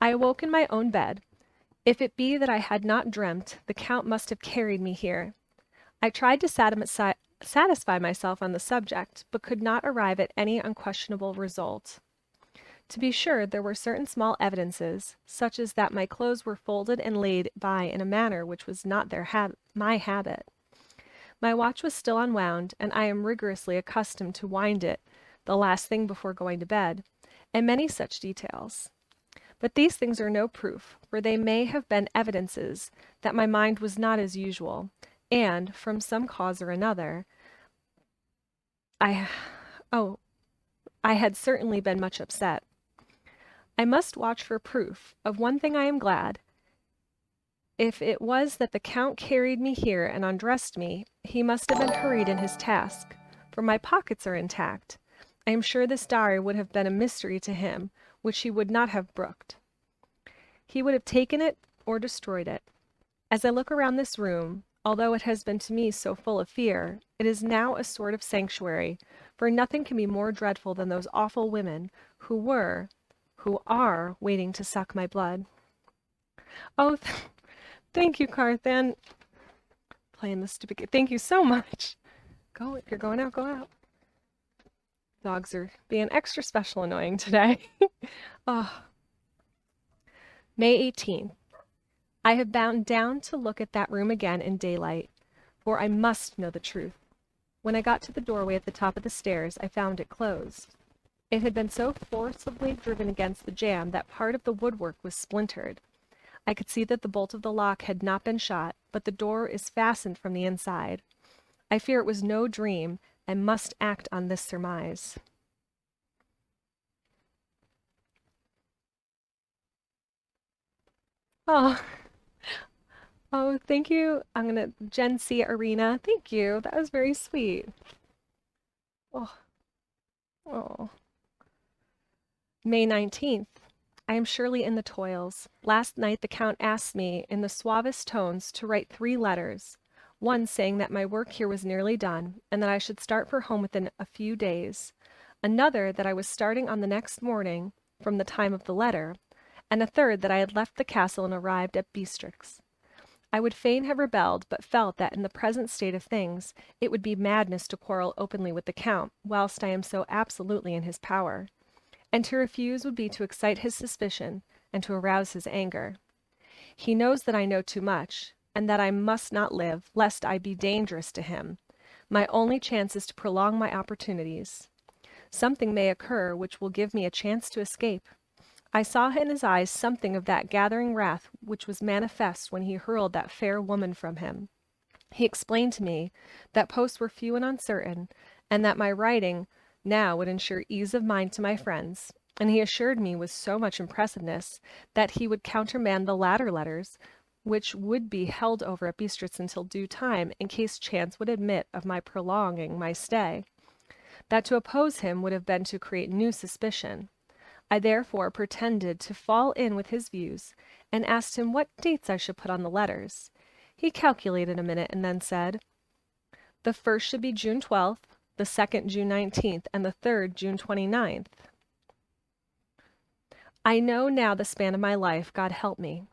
I awoke in my own bed. If it be that I had not dreamt, the Count must have carried me here. I tried to satisfy myself on the subject, but could not arrive at any unquestionable result. To be sure, there were certain small evidences, such as that my clothes were folded and laid by in a manner which was not my habit. My watch was still unwound, and I am rigorously accustomed to wind it the last thing before going to bed, and many such details. But these things are no proof, for they may have been evidences that my mind was not as usual, and, from some cause or another, I oh, I had certainly been much upset. I must watch for proof. Of one thing I am glad. If it was that the Count carried me here and undressed me, he must have been hurried in his task, for my pockets are intact. I am sure this diary would have been a mystery to him, which he would not have brooked. He would have taken it or destroyed it. As I look around this room, although it has been to me so full of fear, it is now a sort of sanctuary, for nothing can be more dreadful than those awful women who are waiting to suck my blood. Oh, thank you, Carthan. Playing the stupid game. Thank you so much. Go, if you're going out, go out. Dogs are being extra special annoying today. Oh. May 18th. I have bound down to look at that room again in daylight, for I must know the truth. When I got to the doorway at the top of the stairs, I found it closed. It had been so forcibly driven against the jamb that part of the woodwork was splintered. I could see that the bolt of the lock had not been shot, but the door is fastened from the inside. I fear it was no dream, and must act on this surmise. Oh, oh, thank you. Gen C Arena. Thank you. That was very sweet. Oh, oh. May 19th. I am surely in the toils. Last night the Count asked me, in the suavest tones, to write 3 letters. One saying that my work here was nearly done, and that I should start for home within a few days. Another that I was starting on the next morning from the time of the letter, and a third that I had left the castle and arrived at Beatrix. I would fain have rebelled, but felt that in the present state of things it would be madness to quarrel openly with the Count, whilst I am so absolutely in his power. And to refuse would be to excite his suspicion, and to arouse his anger. He knows that I know too much, and that I must not live, lest I be dangerous to him. My only chance is to prolong my opportunities. Something may occur which will give me a chance to escape. I saw in his eyes something of that gathering wrath which was manifest when he hurled that fair woman from him. He explained to me that posts were few and uncertain, and that my writing now would ensure ease of mind to my friends, and he assured me with so much impressiveness that he would countermand the latter letters, which would be held over at Bistritz until due time, in case chance would admit of my prolonging my stay. That to oppose him would have been to create new suspicion. I therefore pretended to fall in with his views, and asked him what dates I should put on the letters. He calculated a minute, and then said, "The first should be June 12th, the second June 19th, and the third June 29th. I know now the span of my life, God help me.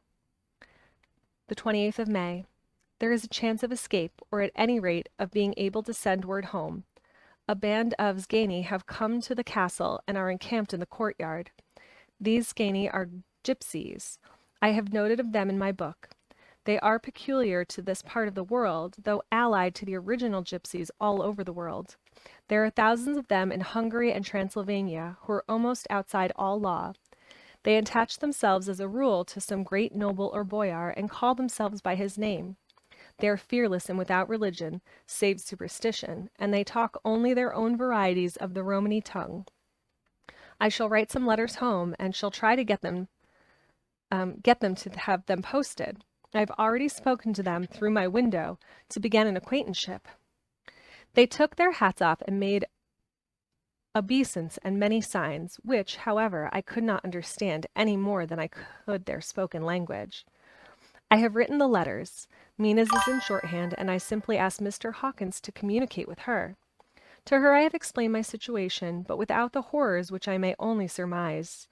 The 28th of May. There is a chance of escape, or at any rate of being able to send word home. A band of Sgeni have come to the castle and are encamped in the courtyard. These Sgeni are gypsies. I have noted of them in my book. They are peculiar to this part of the world, though allied to the original gypsies all over the world. There are thousands of them in Hungary and Transylvania, who are almost outside all law. They attach themselves as a rule to some great noble or boyar, and call themselves by his name. They are fearless and without religion, save superstition, and they talk only their own varieties of the Romany tongue. I shall write some letters home, and shall try to get them to have them posted. I have already spoken to them through my window to begin an acquaintanceship. They took their hats off and made obeisance and many signs, which, however, I could not understand any more than I could their spoken language. I have written the letters. Mina's is in shorthand, and I simply asked Mr. Hawkins to communicate with her. To her I have explained my situation, but without the horrors which I may only surmise.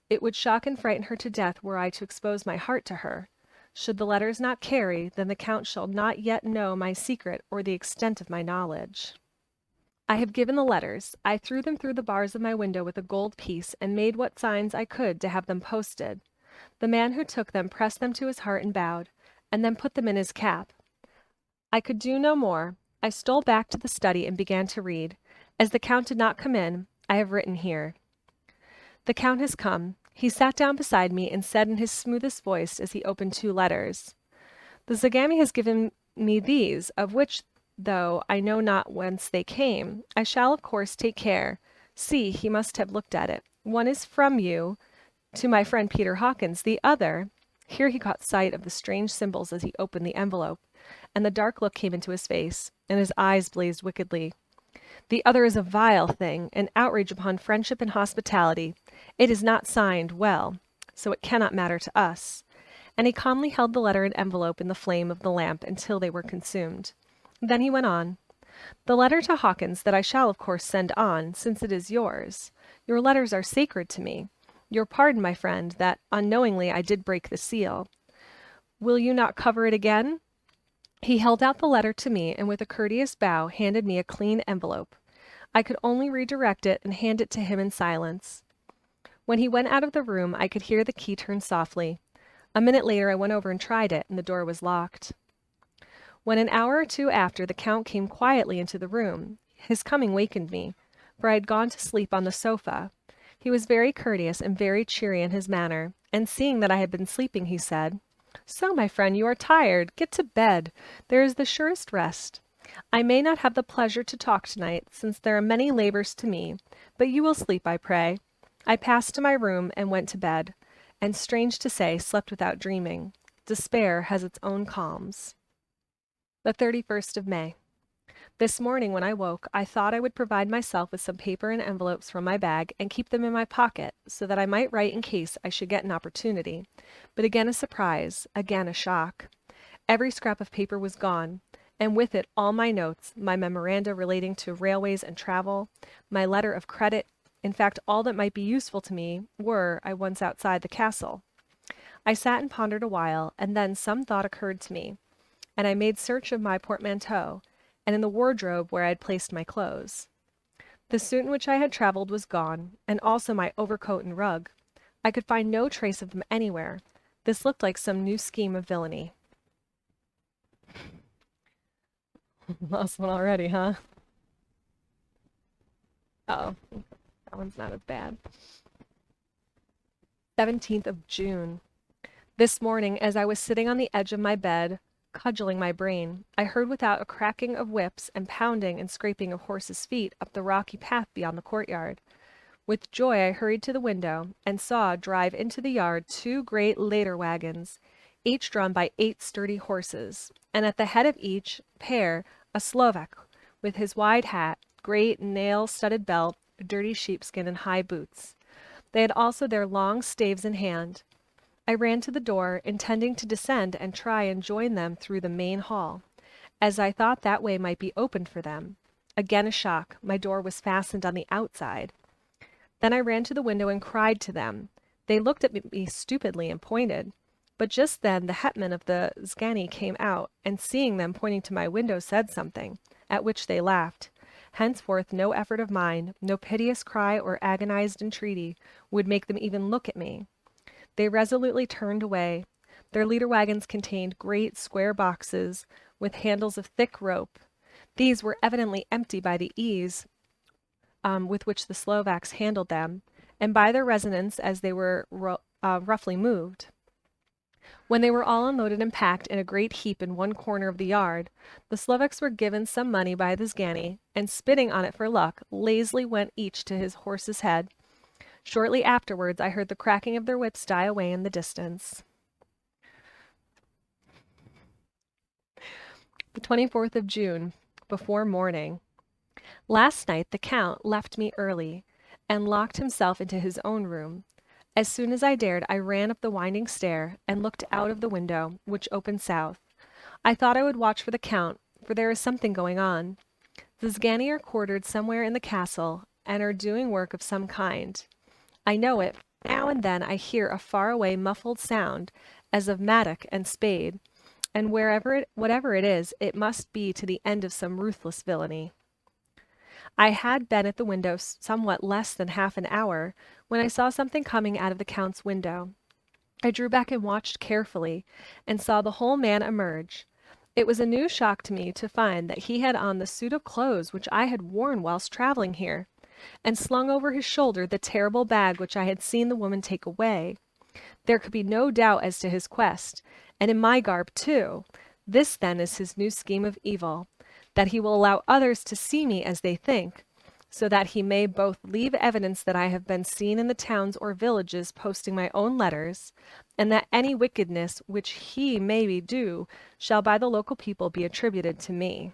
It would shock and frighten her to death were I to expose my heart to her. Should the letters not carry, then the Count shall not yet know my secret or the extent of my knowledge. I have given the letters. I threw them through the bars of my window with a gold piece, and made what signs I could to have them posted. The man who took them pressed them to his heart and bowed, and then put them in his cap. I could do no more. I stole back to the study and began to read. As the Count did not come in, I have written here. The Count has come. He sat down beside me and said in his smoothest voice as he opened 2 letters, "The Zagami has given me these, of which, though I know not whence they came, I shall of course take care. See, he must have looked at it. One is from you to my friend Peter Hawkins. The other—" Here he caught sight of the strange symbols as he opened the envelope, and the dark look came into his face, and his eyes blazed wickedly. "The other is a vile thing, an outrage upon friendship and hospitality. It is not signed well, so it cannot matter to us." And he calmly held the letter and envelope in the flame of the lamp until they were consumed. Then he went on. "The letter to Hawkins that I shall of course send on, since it is yours. Your letters are sacred to me. Your pardon, my friend, that unknowingly I did break the seal. Will you not cover it again?" He held out the letter to me, and with a courteous bow handed me a clean envelope. I could only redirect it and hand it to him in silence. When he went out of the room, I could hear the key turn softly. A minute later I went over and tried it, and the door was locked. When an hour or 2 after, the Count came quietly into the room. His coming wakened me, for I had gone to sleep on the sofa. He was very courteous and very cheery in his manner, and seeing that I had been sleeping, he said, "So, my friend, you are tired. Get to bed. There is the surest rest. I may not have the pleasure to talk tonight, since there are many labors to me, but you will sleep, I pray." I passed to my room and went to bed, and strange to say, slept without dreaming. Despair has its own calms. The 31st of May. This morning when I woke, I thought I would provide myself with some paper and envelopes from my bag and keep them in my pocket, so that I might write in case I should get an opportunity. But again a surprise, again a shock. Every scrap of paper was gone, and with it all my notes, my memoranda relating to railways and travel, my letter of credit, in fact all that might be useful to me, were, I once outside the castle. I sat and pondered a while, and then some thought occurred to me, and I made search of my portmanteau, and in the wardrobe where I had placed my clothes. The suit in which I had traveled was gone, and also my overcoat and rug. I could find no trace of them anywhere. This looked like some new scheme of villainy. Lost one already, huh? Oh, that one's not as bad. 17th of June. This morning, as I was sitting on the edge of my bed, cudgeling my brain, I heard without a cracking of whips and pounding and scraping of horses' feet up the rocky path beyond the courtyard. With joy I hurried to the window, and saw drive into the yard 2 great Leder wagons, each drawn by 8 sturdy horses, and at the head of each pair a Slovak, with his wide hat, great nail-studded belt, dirty sheepskin, and high boots. They had also their long staves in hand. I ran to the door, intending to descend and try and join them through the main hall, as I thought that way might be opened for them. Again a shock. My door was fastened on the outside. Then I ran to the window and cried to them. They looked at me stupidly and pointed. But just then the hetman of the Zgani came out, and seeing them pointing to my window said something, at which they laughed. Henceforth no effort of mine, no piteous cry or agonized entreaty, would make them even look at me. They resolutely turned away. Their leader wagons contained great square boxes with handles of thick rope. These were evidently empty by the ease with which the Slovaks handled them, and by their resonance as they were roughly moved. When they were all unloaded and packed in a great heap in one corner of the yard, the Slovaks were given some money by the Zgani, and spitting on it for luck, lazily went each to his horse's head. Shortly afterwards I heard the cracking of their whips die away in the distance. The 24th of June, before morning. Last night the Count left me early, and locked himself into his own room. As soon as I dared, I ran up the winding stair, and looked out of the window, which opened south. I thought I would watch for the Count, for there is something going on. The Zgani are quartered somewhere in the castle, and are doing work of some kind. I know it, Now and then I hear a far-away muffled sound, as of mattock and spade, and whatever it is, it must be to the end of some ruthless villainy. I had been at the window somewhat less than half an hour when I saw something coming out of the Count's window. I drew back and watched carefully, and saw the whole man emerge. It was a new shock to me to find that he had on the suit of clothes which I had worn whilst travelling here, and slung over his shoulder the terrible bag which I had seen the woman take away. There could be no doubt as to his quest, and in my garb too. This then is his new scheme of evil, that he will allow others to see me as they think, so that he may both leave evidence that I have been seen in the towns or villages posting my own letters, and that any wickedness which he may do shall by the local people be attributed to me.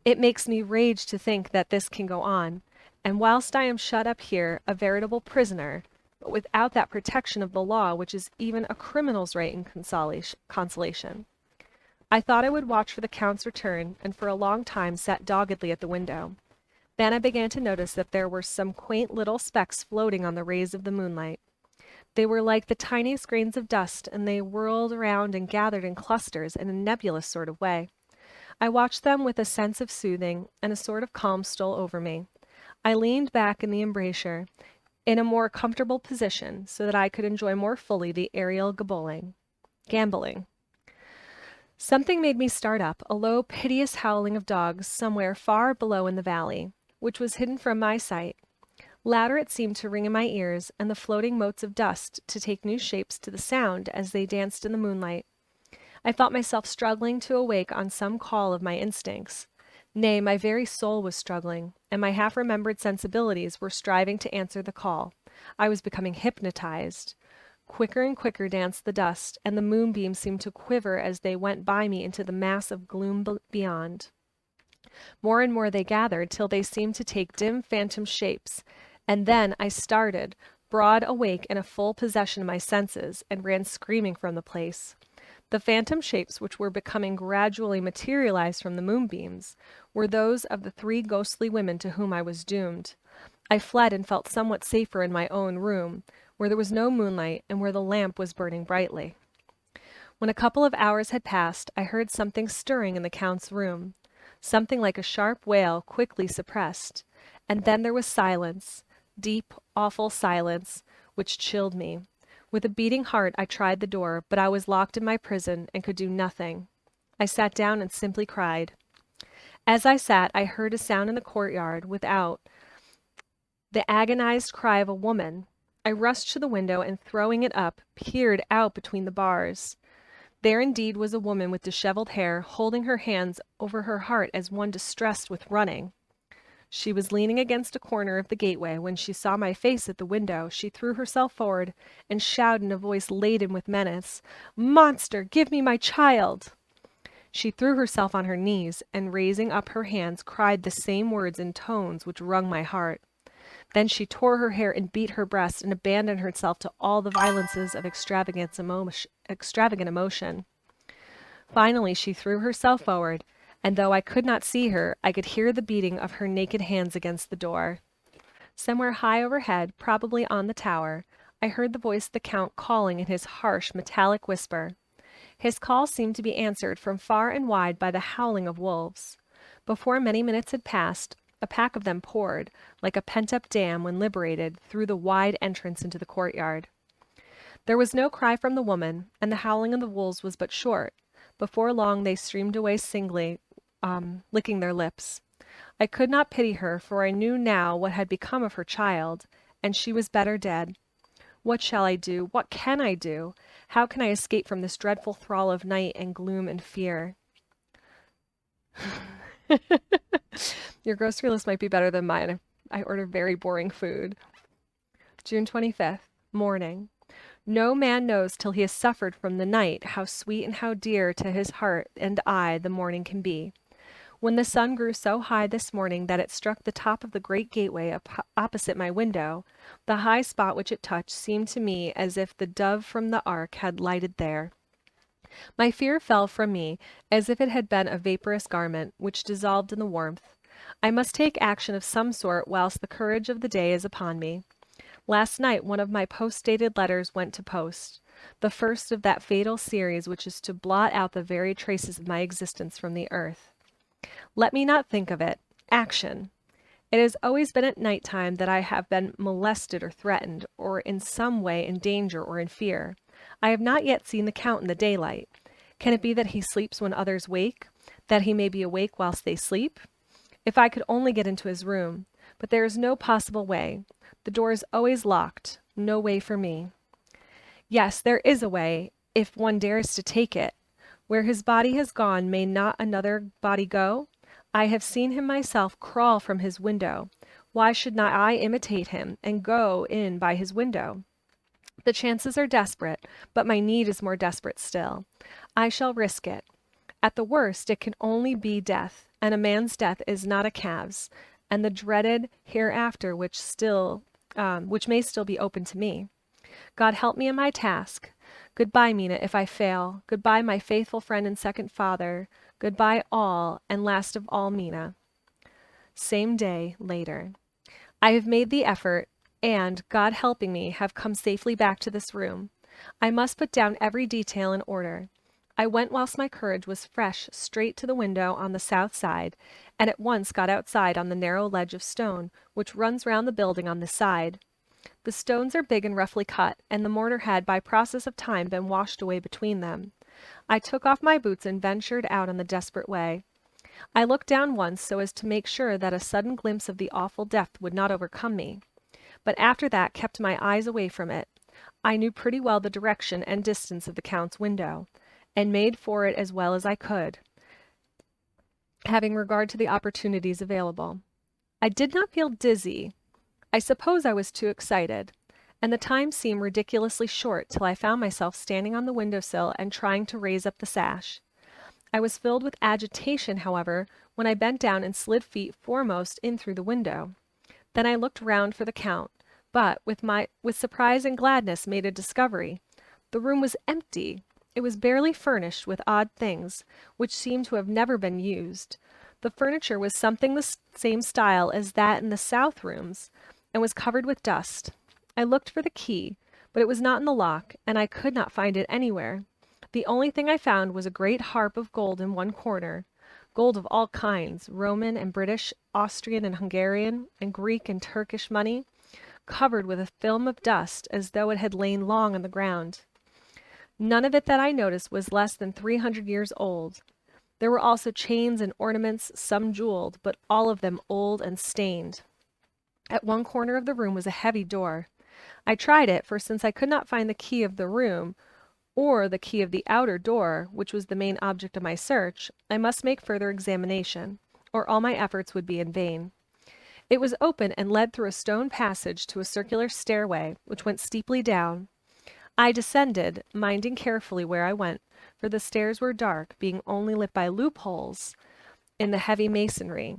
It makes me rage to think that this can go on, and whilst I am shut up here, a veritable prisoner, but without that protection of the law which is even a criminal's right in consolation. I thought I would watch for the Count's return, and for a long time sat doggedly at the window. Then I began to notice that there were some quaint little specks floating on the rays of the moonlight. They were like the tiniest grains of dust, and they whirled around and gathered in clusters in a nebulous sort of way. I watched them with a sense of soothing, and a sort of calm stole over me. I leaned back in the embrasure, in a more comfortable position, so that I could enjoy more fully the aerial gamboling. Something made me start up, a low, piteous howling of dogs somewhere far below in the valley, which was hidden from my sight. Louder it seemed to ring in my ears, and the floating motes of dust to take new shapes to the sound as they danced in the moonlight. I felt myself struggling to awake on some call of my instincts. Nay, my very soul was struggling, and my half-remembered sensibilities were striving to answer the call. I was becoming hypnotized. Quicker and quicker danced the dust, and the moonbeams seemed to quiver as they went by me into the mass of gloom beyond. More and more they gathered, till they seemed to take dim phantom shapes, and then I started, broad awake and a full possession of my senses, and ran screaming from the place. The phantom shapes, which were becoming gradually materialized from the moonbeams, were those of the 3 ghostly women to whom I was doomed. I fled and felt somewhat safer in my own room, where there was no moonlight and where the lamp was burning brightly. When a couple of hours had passed, I heard something stirring in the Count's room, something like a sharp wail quickly suppressed, and then there was silence, deep, awful silence, which chilled me. With a beating heart I tried the door, but I was locked in my prison and could do nothing. I sat down and simply cried. As I sat, I heard a sound in the courtyard without, the agonized cry of a woman. I rushed to the window and, throwing it up, peered out between the bars. There indeed was a woman with disheveled hair, holding her hands over her heart as one distressed with running. She was leaning against a corner of the gateway. When she saw my face at the window, she threw herself forward and shouted in a voice laden with menace, "Monster, give me my child!" She threw herself on her knees, and raising up her hands, cried the same words in tones which wrung my heart. Then she tore her hair and beat her breast, and abandoned herself to all the violences of extravagant emotion. Finally she threw herself forward, and though I could not see her, I could hear the beating of her naked hands against the door. Somewhere high overhead, probably on the tower, I heard the voice of the Count calling in his harsh, metallic whisper. His call seemed to be answered from far and wide by the howling of wolves. Before many minutes had passed, a pack of them poured, like a pent-up dam when liberated, through the wide entrance into the courtyard. There was no cry from the woman, and the howling of the wolves was but short. Before long they streamed away singly, licking their lips. I could not pity her, for I knew now what had become of her child, and she was better dead. What shall I do? What can I do? How can I escape from this dreadful thrall of night and gloom and fear? Your grocery list might be better than mine. I order very boring food. June 25th, morning. No man knows till he has suffered from the night how sweet and how dear to his heart and eye the morning can be. When the sun grew so high this morning that it struck the top of the great gateway opposite my window, the high spot which it touched seemed to me as if the dove from the ark had lighted there. My fear fell from me as if it had been a vaporous garment, which dissolved in the warmth. I must take action of some sort whilst the courage of the day is upon me. Last night one of my post-dated letters went to post, the first of that fatal series which is to blot out the very traces of my existence from the earth. Let me not think of it. Action! It has always been at night time that I have been molested or threatened, or in some way in danger or in fear. I have not yet seen the Count in the daylight. Can it be that he sleeps when others wake? That he may be awake whilst they sleep? If I could only get into his room. But there is no possible way. The door is always locked. No way for me. Yes, there is a way, if one dares to take it. Where his body has gone, may not another body go? I have seen him myself crawl from his window. Why should not I imitate him and go in by his window? The chances are desperate, but my need is more desperate still. I shall risk it. At the worst, it can only be death, and a man's death is not a calf's, and the dreaded hereafter which may still be open to me. God help me in my task. Goodbye, Mina, if I fail. Goodbye, my faithful friend and second father. Goodbye, all, and last of all, Mina. Same day, later. I have made the effort, and, God helping me, have come safely back to this room. I must put down every detail in order. I went whilst my courage was fresh straight to the window on the south side, and at once got outside on the narrow ledge of stone which runs round the building on this side. The stones are big and roughly cut, and the mortar had by process of time been washed away between them. I took off my boots and ventured out on the desperate way. I looked down once so as to make sure that a sudden glimpse of the awful depth would not overcome me, but after that kept my eyes away from it. I knew pretty well the direction and distance of the Count's window, and made for it as well as I could, having regard to the opportunities available. I did not feel dizzy. I suppose I was too excited, and the time seemed ridiculously short till I found myself standing on the window-sill and trying to raise up the sash. I was filled with agitation, however, when I bent down and slid feet foremost in through the window. Then I looked round for the Count, but with surprise and gladness made a discovery. The room was empty. It was barely furnished with odd things, which seemed to have never been used. The furniture was something the same style as that in the south rooms, and was covered with dust. I looked for the key, but it was not in the lock, and I could not find it anywhere. The only thing I found was a great harp of gold in one corner, gold of all kinds, Roman and British, Austrian and Hungarian, and Greek and Turkish money, covered with a film of dust as though it had lain long on the ground. None of it that I noticed was less than 300 years old. There were also chains and ornaments, some jeweled, but all of them old and stained. At one corner of the room was a heavy door. I tried it, for since I could not find the key of the room, or the key of the outer door, which was the main object of my search, I must make further examination, or all my efforts would be in vain. It was open and led through a stone passage to a circular stairway, which went steeply down. I descended, minding carefully where I went, for the stairs were dark, being only lit by loopholes in the heavy masonry.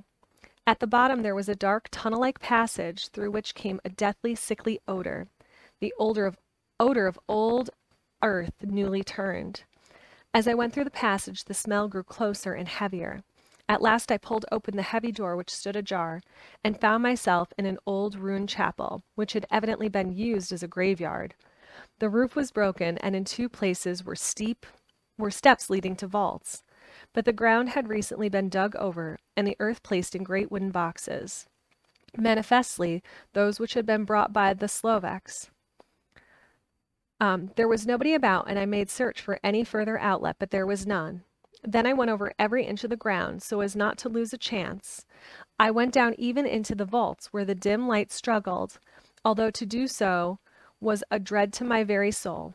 At the bottom there was a dark tunnel-like passage through which came a deathly, sickly odor, the odor of old earth newly turned. As I went through the passage, the smell grew closer and heavier. At last I pulled open the heavy door which stood ajar, and found myself in an old ruined chapel, which had evidently been used as a graveyard. The roof was broken, and in two places were steps leading to vaults, but the ground had recently been dug over, and the earth placed in great wooden boxes, manifestly those which had been brought by the Slovaks. There was nobody about, and I made search for any further outlet, but there was none. Then I went over every inch of the ground, so as not to lose a chance. I went down even into the vaults, where the dim light struggled, although to do so was a dread to my very soul.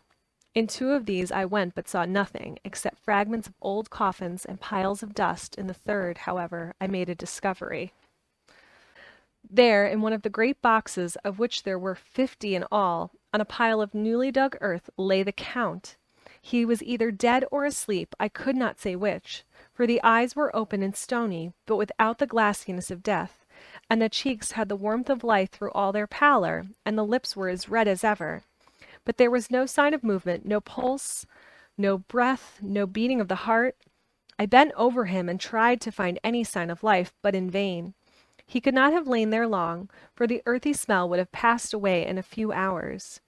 In two of these I went, but saw nothing, except fragments of old coffins and piles of dust. In the third, however, I made a discovery. There, in one of the great boxes, of which there were 50 in all, on a pile of newly dug earth, lay the Count. He was either dead or asleep, I could not say which, for the eyes were open and stony, but without the glassiness of death, and the cheeks had the warmth of life through all their pallor, and the lips were as red as ever. But there was no sign of movement, no pulse, no breath, no beating of the heart. I bent over him and tried to find any sign of life, but in vain. He could not have lain there long, for the earthy smell would have passed away in a few hours.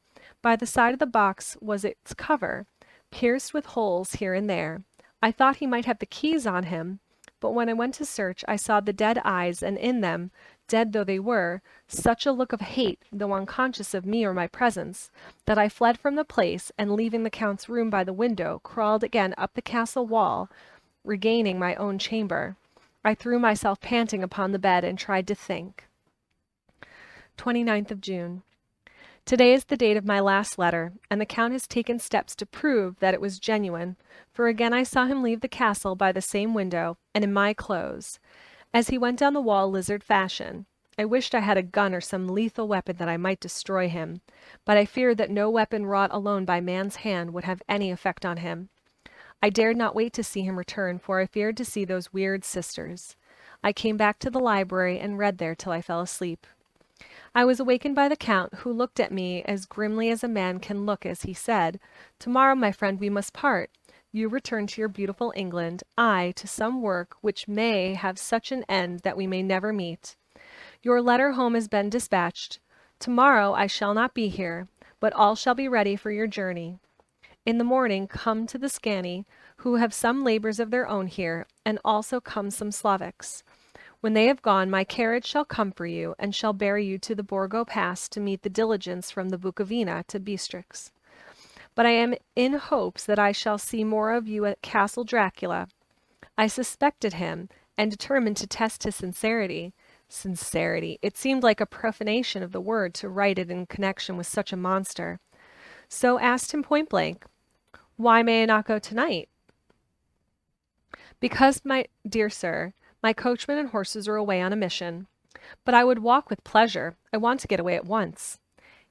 By the side of the box was its cover, pierced with holes here and there. I thought he might have the keys on him, but when I went to search, I saw the dead eyes, and in them, dead though they were, such a look of hate, though unconscious of me or my presence, that I fled from the place, and leaving the Count's room by the window, crawled again up the castle wall, regaining my own chamber. I threw myself panting upon the bed and tried to think. 29th of June. Today is the date of my last letter, and the Count has taken steps to prove that it was genuine, for again I saw him leave the castle by the same window, and in my clothes, as he went down the wall lizard fashion. I wished I had a gun or some lethal weapon that I might destroy him, but I feared that no weapon wrought alone by man's hand would have any effect on him. I dared not wait to see him return, for I feared to see those weird sisters. I came back to the library and read there till I fell asleep. I was awakened by the Count, who looked at me as grimly as a man can look as he said, "Tomorrow, my friend, we must part. You return to your beautiful England, I to some work which may have such an end that we may never meet. Your letter home has been dispatched. Tomorrow I shall not be here, but all shall be ready for your journey. In the morning come to the Scani, who have some labors of their own here, and also come some Slavics. When they have gone, my carriage shall come for you, and shall bear you to the Borgo Pass to meet the diligence from the Bukovina to Biestrix. But I am in hopes that I shall see more of you at Castle Dracula. I suspected him, and determined to test his sincerity. Sincerity. It seemed like a profanation of the word to write it in connection with such a monster. So asked him point blank, "Why may I not go tonight?" "Because, my dear sir, my coachman and horses are away on a mission. But I would walk with pleasure. I want to get away at once."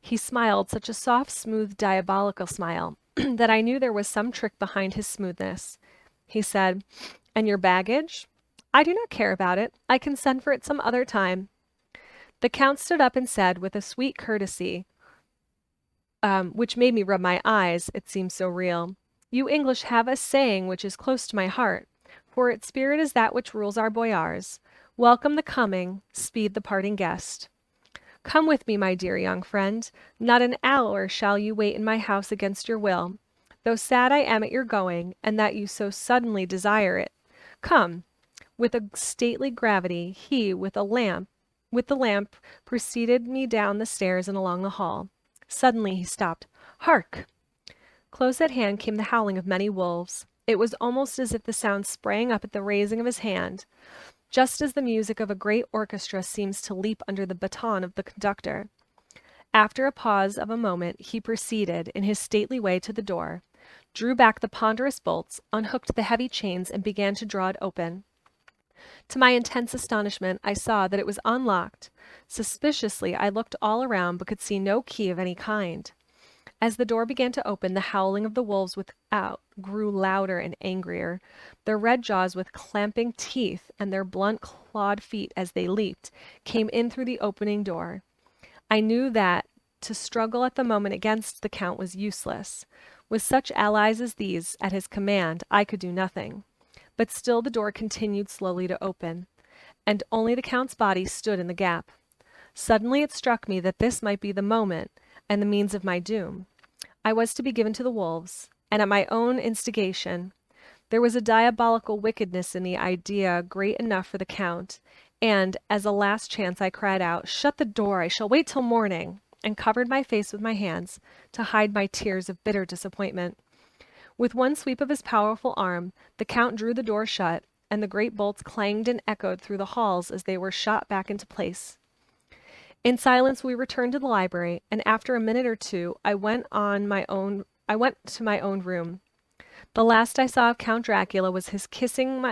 He smiled such a soft, smooth, diabolical smile that I knew there was some trick behind his smoothness. He said, "And your baggage?" "I do not care about it. I can send for it some other time." The Count stood up and said, with a sweet courtesy, which made me rub my eyes, it seemed so real, "You English have a saying which is close to my heart, for its spirit is that which rules our boyars. Welcome the coming, speed the parting guest. Come with me, my dear young friend. Not an hour shall you wait in my house against your will, though sad I am at your going, and that you so suddenly desire it. Come." With a stately gravity, he, with the lamp, preceded me down the stairs and along the hall. Suddenly he stopped. "Hark!" Close at hand came the howling of many wolves. It was almost as if the sound sprang up at the raising of his hand, just as the music of a great orchestra seems to leap under the baton of the conductor. After a pause of a moment, he proceeded, in his stately way, to the door, drew back the ponderous bolts, unhooked the heavy chains, and began to draw it open. To my intense astonishment, I saw that it was unlocked. Suspiciously, I looked all around, but could see no key of any kind. As the door began to open, the howling of the wolves without grew louder and angrier. Their red jaws with clamping teeth, and their blunt clawed feet as they leaped, came in through the opening door. I knew that to struggle at the moment against the Count was useless. With such allies as these at his command, I could do nothing. But still the door continued slowly to open, and only the Count's body stood in the gap. Suddenly it struck me that this might be the moment, and the means of my doom. I was to be given to the wolves, and at my own instigation. There was a diabolical wickedness in the idea great enough for the Count, and, as a last chance, I cried out, "Shut the door, I shall wait till morning," and covered my face with my hands to hide my tears of bitter disappointment. With one sweep of his powerful arm, the Count drew the door shut, and the great bolts clanged and echoed through the halls as they were shot back into place. In silence we returned to the library, and after a minute or two I went to my own room. The last I saw of Count Dracula was his kissing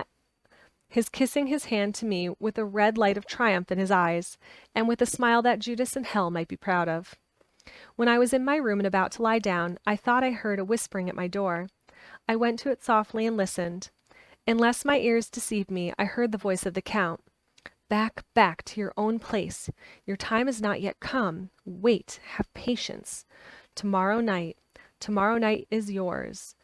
his hand to me with a red light of triumph in his eyes, and with a smile that Judas in hell might be proud of. When I was in my room and about to lie down, I thought I heard a whispering at my door. I went to it softly and listened. Unless my ears deceived me, I heard the voice of the Count. "Back, back to your own place. Your time is not yet come. Wait, have patience. Tomorrow night is yours."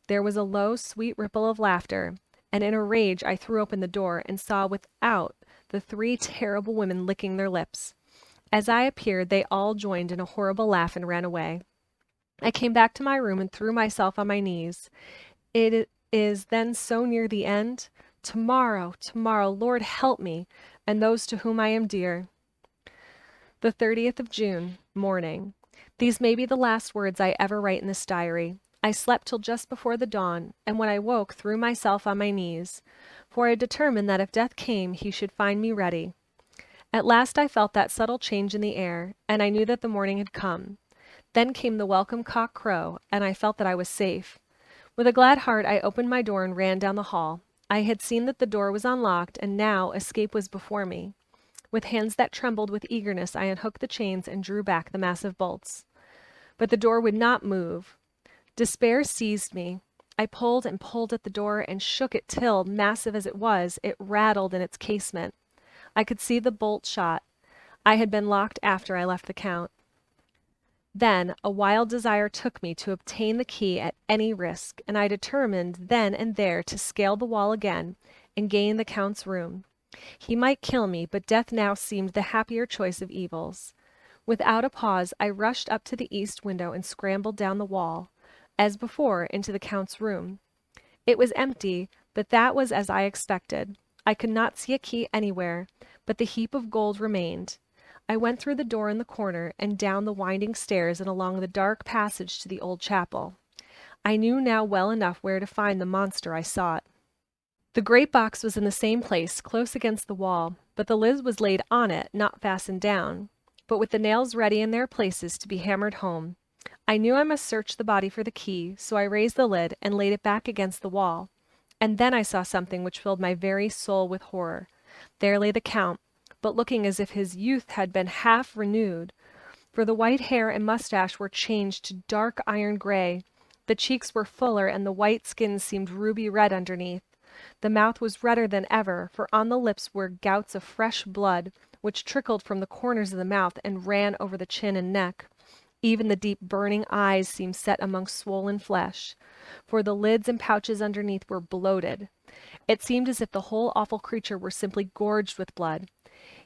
There was a low, sweet ripple of laughter, and in a rage I threw open the door and saw without the three terrible women licking their lips. As I appeared, they all joined in a horrible laugh and ran away. I came back to my room and threw myself on my knees. It is then so near the end. Tomorrow, tomorrow, Lord help me, and those to whom I am dear. The 30th of June, morning. These may be the last words I ever write in this diary. I slept till just before the dawn, and when I woke, threw myself on my knees, for I had determined that if death came, he should find me ready. At last I felt that subtle change in the air, and I knew that the morning had come. Then came the welcome cock crow, and I felt that I was safe. With a glad heart I opened my door and ran down the hall. I had seen that the door was unlocked, and now escape was before me. With hands that trembled with eagerness, I unhooked the chains and drew back the massive bolts. But the door would not move. Despair seized me. I pulled and pulled at the door and shook it till, massive as it was, it rattled in its casement. I could see the bolt shot. I had been locked after I left the Count. Then a wild desire took me to obtain the key at any risk, and I determined then and there to scale the wall again and gain the Count's room. He might kill me, but death now seemed the happier choice of evils. Without a pause, I rushed up to the east window and scrambled down the wall, as before, into the Count's room. It was empty, but that was as I expected. I could not see a key anywhere, but the heap of gold remained. I went through the door in the corner and down the winding stairs and along the dark passage to the old chapel. I knew now well enough where to find the monster I sought. The great box was in the same place, close against the wall, but the lid was laid on it, not fastened down, but with the nails ready in their places to be hammered home. I knew I must search the body for the key, so I raised the lid and laid it back against the wall. And then I saw something which filled my very soul with horror. There lay the Count, but looking as if his youth had been half renewed, for the white hair and mustache were changed to dark iron gray. The cheeks were fuller, and the white skin seemed ruby red underneath. The mouth was redder than ever, for on the lips were gouts of fresh blood, which trickled from the corners of the mouth and ran over the chin and neck. Even the deep burning eyes seemed set among swollen flesh, for the lids and pouches underneath were bloated. It seemed as if the whole awful creature were simply gorged with blood.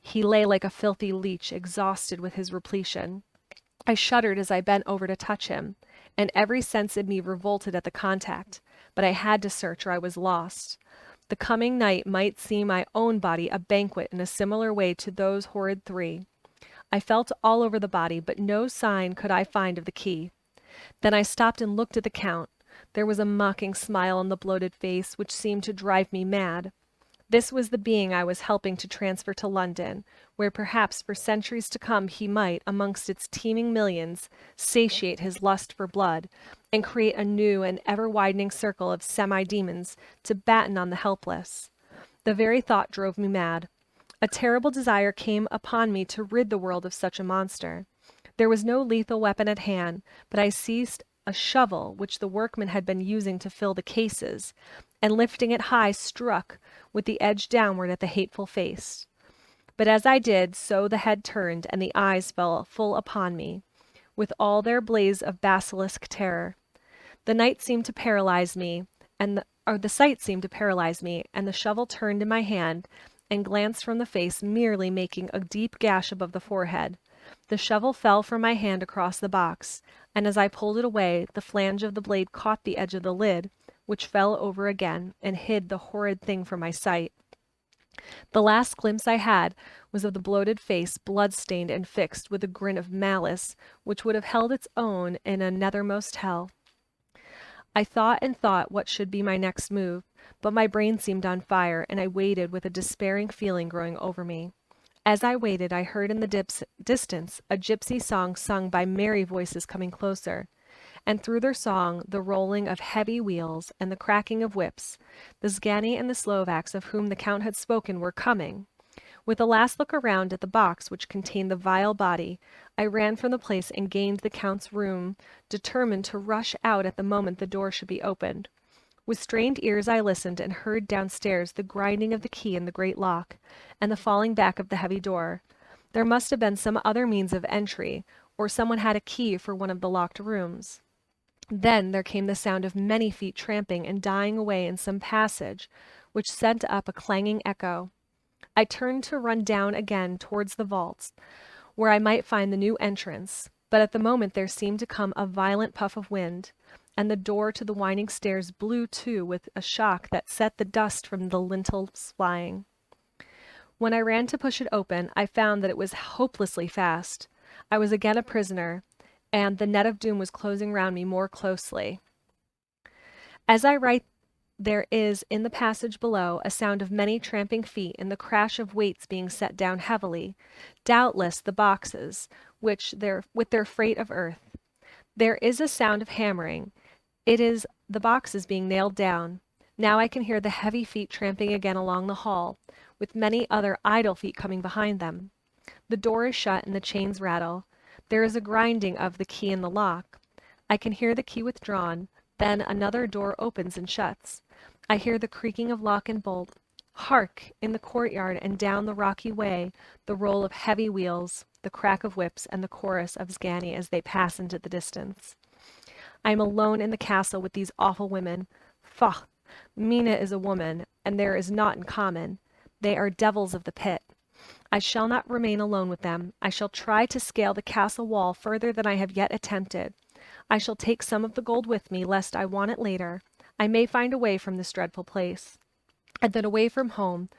He lay like a filthy leech, exhausted with his repletion. I shuddered as I bent over to touch him, and every sense in me revolted at the contact, but I had to search or I was lost. The coming night might see my own body a banquet in a similar way to those horrid three. I felt all over the body, but no sign could I find of the key. Then I stopped and looked at the Count. There was a mocking smile on the bloated face, which seemed to drive me mad. This was the being I was helping to transfer to London, where perhaps for centuries to come he might, amongst its teeming millions, satiate his lust for blood, and create a new and ever-widening circle of semi-demons to batten on the helpless. The very thought drove me mad. A terrible desire came upon me to rid the world of such a monster. There was no lethal weapon at hand, but I seized a shovel which the workmen had been using to fill the cases, and lifting it high, struck with the edge downward at the hateful face. But as I did, so the head turned, and the eyes fell full upon me, with all their blaze of basilisk terror. The night seemed to paralyze me, the sight seemed to paralyze me, and the shovel turned in my hand and glanced from the face, merely making a deep gash above the forehead. The shovel fell from my hand across the box, and as I pulled it away, the flange of the blade caught the edge of the lid, which fell over again and hid the horrid thing from my sight. The last glimpse I had was of the bloated face, blood-stained and fixed with a grin of malice which would have held its own in a nethermost hell. I thought and thought what should be my next move, but my brain seemed on fire, and I waited with a despairing feeling growing over me. As I waited, I heard in the distance a gypsy song sung by merry voices coming closer, and through their song the rolling of heavy wheels and the cracking of whips. The Zgani and the Slovaks of whom the Count had spoken were coming. With a last look around at the box which contained the vile body, I ran from the place and gained the Count's room, determined to rush out at the moment the door should be opened. With strained ears I listened, and heard downstairs the grinding of the key in the great lock, and the falling back of the heavy door. There must have been some other means of entry, or someone had a key for one of the locked rooms. Then there came the sound of many feet tramping and dying away in some passage, which sent up a clanging echo. I turned to run down again towards the vaults, where I might find the new entrance, but at the moment there seemed to come a violent puff of wind, and the door to the winding stairs blew to with a shock that set the dust from the lintels flying. When I ran to push it open, I found that it was hopelessly fast. I was again a prisoner, and the net of doom was closing round me more closely. As I write, there is in the passage below a sound of many tramping feet and the crash of weights being set down heavily, doubtless the boxes, with their freight of earth. There is a sound of hammering. It is the boxes being nailed down. Now I can hear the heavy feet tramping again along the hall, with many other idle feet coming behind them. The door is shut and the chains rattle. There is a grinding of the key in the lock. I can hear the key withdrawn. Then another door opens and shuts. I hear the creaking of lock and bolt. Hark! In the courtyard and down the rocky way, the roll of heavy wheels, the crack of whips, and the chorus of Sgani as they pass into the distance. I am alone in the castle with these awful women. Faugh! Mina is a woman, and there is naught in common. They are devils of the pit. I shall not remain alone with them. I shall try to scale the castle wall further than I have yet attempted. I shall take some of the gold with me, lest I want it later. I may find a way from this dreadful place. And then away from home,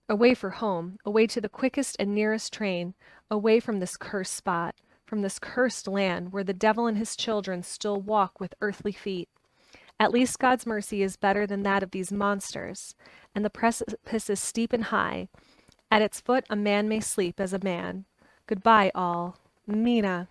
away for home, away to the quickest and nearest train, away from this cursed spot, from this cursed land where the devil and his children still walk with earthly feet. At least God's mercy is better than that of these monsters, and the precipice is steep and high. At its foot a man may sleep as a man. Goodbye, all. Mina.